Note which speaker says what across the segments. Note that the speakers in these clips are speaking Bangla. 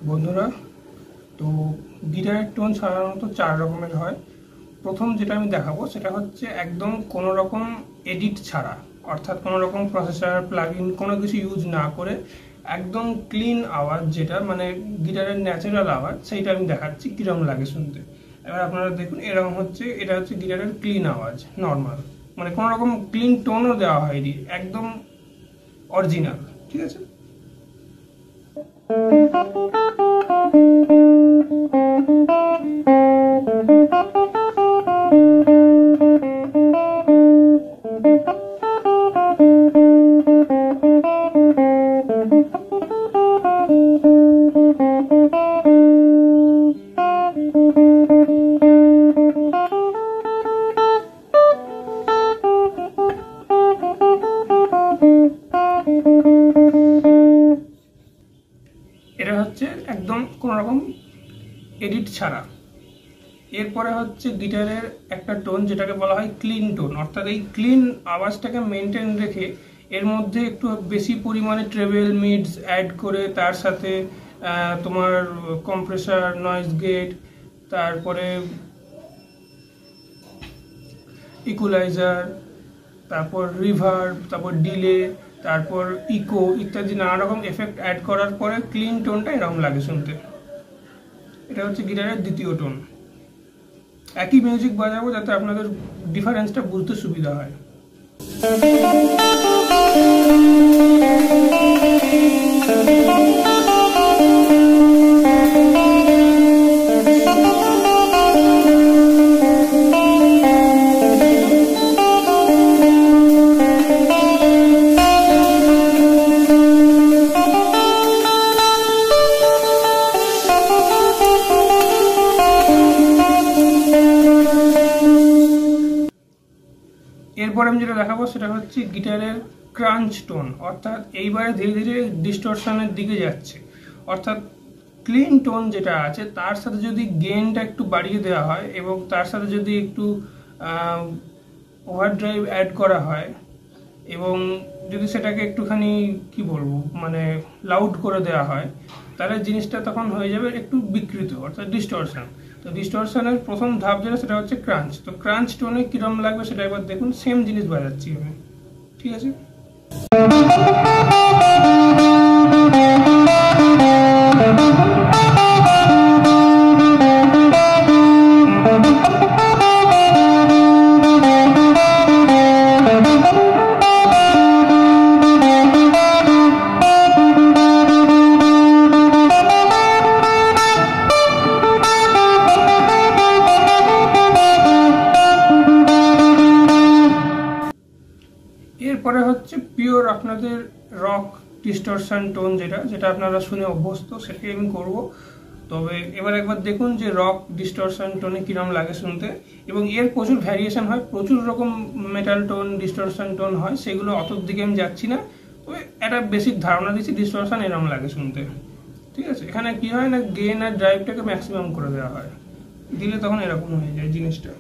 Speaker 1: বন্ধুরা, তো গিটারের টোন সাধারণত 4 রকমের হয়। প্রথম যেটা আমি দেখাবো সেটা হচ্ছে একদম কোনো রকম এডিট ছাড়া, অর্থাৎ কোনো রকম প্রসেসর প্লাগইন কোনো কিছু ইউজ না করে একদম ক্লিন আওয়াজ, যেটা মানে গিটারের ন্যাচারাল আওয়াজ, সেইটা আমি দেখাচ্ছি কীরকম লাগে শুনতে। এবার আপনারা দেখুন, এরকম হচ্ছে, এটা হচ্ছে গিটারের ক্লিন আওয়াজ, নর্মাল, মানে কোনো রকম ক্লিন টোনও দেওয়া হয়নি, একদম অরিজিনাল। ঠিক আছে। এটা হচ্ছে একদম কোনো রকম এডিট ছাড়া। এরপরে হচ্ছে গিটারের একটা টোন যেটাকে বলা হয় ক্লিন টোন, অর্থাৎ এই ক্লিন আওয়াজটাকে মেনটেন রেখে এর মধ্যে একটু বেশি পরিমাণে ট্রেবেল মিডস অ্যাড করে, তার সাথে তোমার কম্প্রেসার, নয়েজ গেট, তারপরে ইকুয়ালাইজার, তারপর রিভার্ব, তারপর ডিলে, তারপর ইকো ইত্যাদি নানা রকম এফেক্ট অ্যাড করার পরে ক্লিন টোনটা এরকম লাগে শুনতে। এটা হচ্ছে গিটারের দ্বিতীয় টোন। একই মিউজিক বাজাবো যাতে আপনাদের ডিফারেন্সটা বুঝতে সুবিধা হয়। এরপর আমি যেটা দেখাবো সেটা হচ্ছে গিটারের ক্রাঞ্চ টোন, অর্থাৎ এইবারে ধীরে ধীরে ডিস্টরশনের দিকে যাচ্ছে। অর্থাৎ ক্লিন টোন যেটা আছে তার সাথে যদি গেইনটা একটু বাড়িয়ে দেওয়া হয় এবং তার সাথে যদি একটু ওভারড্রাইভ অ্যাড করা হয় এবং যদি সেটাকে একটুখানি কি বলবো মানে লাউড করে দেওয়া হয়, তাহলে জিনিসটা তখন হয়ে যাবে একটু বিকৃত, অর্থাৎ ডিস্টরশন। তো ডিস্টরশনের প্রথম ধাপ যেটা সেটা হচ্ছে ক্রাঞ্চ। তো ক্রাঞ্চ টোনে কিরম লাগবে সেটা একবার দেখুন। সেম জিনিস বাজাচ্ছি আমি, ঠিক আছে। এরপরে হচ্ছে পিওর আপনাদের রক ডিস্টরশন টোন, যেটা যেটা আপনারা শুনে অভ্যস্ত, সেটাই আমি করব। তবে এবার একবার দেখুন যে রক ডিস্টরশন টোনে কিরম লাগে শুনতে। এবং এর প্রচুর ভ্যারিয়েশন হয়, প্রচুর রকম মেটাল টোন ডিস্টরশন টোন হয়, সেগুলো অত দিকে আমি যাচ্ছি না। তবে একটা বেসিক ধারণা দিচ্ছি ডিস্টরশন এরকম লাগে শুনতে, ঠিক আছে। এখানে কি হয় না, গেইন আর ড্রাইভটাকে ম্যাক্সিমাম করে দেওয়া হয়, দিলে তখন এরকম হয়ে যায় জিনিসটা।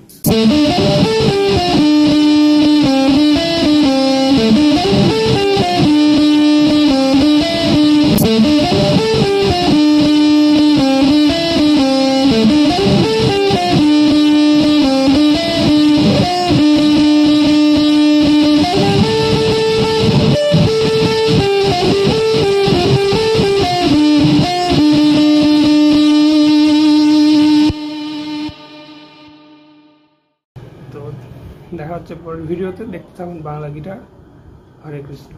Speaker 1: তো দেখা হচ্ছে পরের ভিডিওতে, দেখতে থাকুন বাংলা গিটার। হরে কৃষ্ণ।